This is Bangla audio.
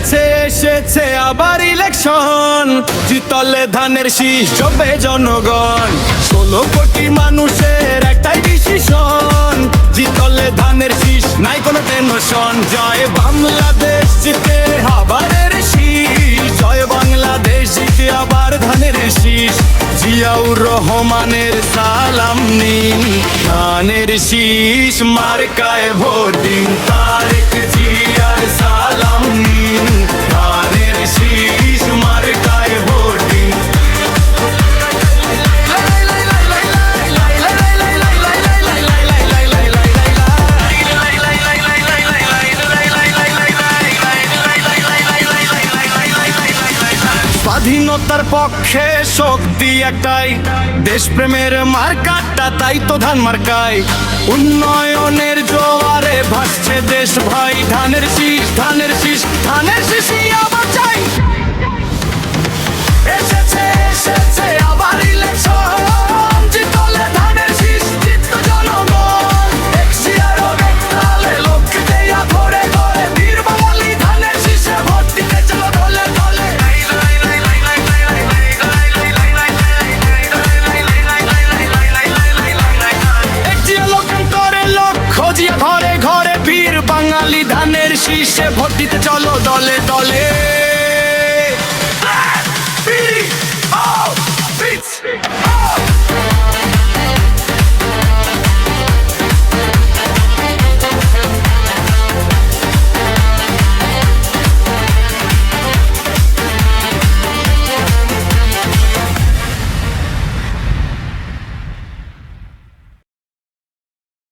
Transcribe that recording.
এসেছে এসেছে আবার ইলেকশন, জিতলে ধানের শীষ জবে জনগণ। 16 কোটি মানুষের একটাই ডিসিশন, জিতলে ধানের শীষ নাই কোনো টেনশন। জয় বাংলাদেশ জিতে আবারের শীষ, জয় বাংলাদেশ জিতে আবার ধানের শীষ। জিয়াউর রহমানের সালাম নিন, ধানের শীষ মার্কায় ভোট দিন। তারেক জিয়ার সালাম নিন, ধানের শীষ মার্কায় ভোট দিন। স্বাধীনতার পক্ষে শক্তি একটাই, দেশপ্রেমের মার্কাটা তাই তো ধান মার্কায়। উন্নয়নের জোয়ারে ভাসছে দেশ ভাই, ধানের শীষ ধানের শীষ ধানের শীষই আবার চাই। এসেছে এসেছে আবার ইলেকশন, জিতলে ধানের শীষ জিততো জনগণ। এক্সিয়ারও বেতালে লোক দেয়া ঘরে ঘরে, বীর বাঙালি ধানের শীষে ভোট দিতে চলো ঢলে ঢলে। ঘরে ঘরে বীর বাঙালি ধানের শীষে ভোট দিতে চলো দলে দলে।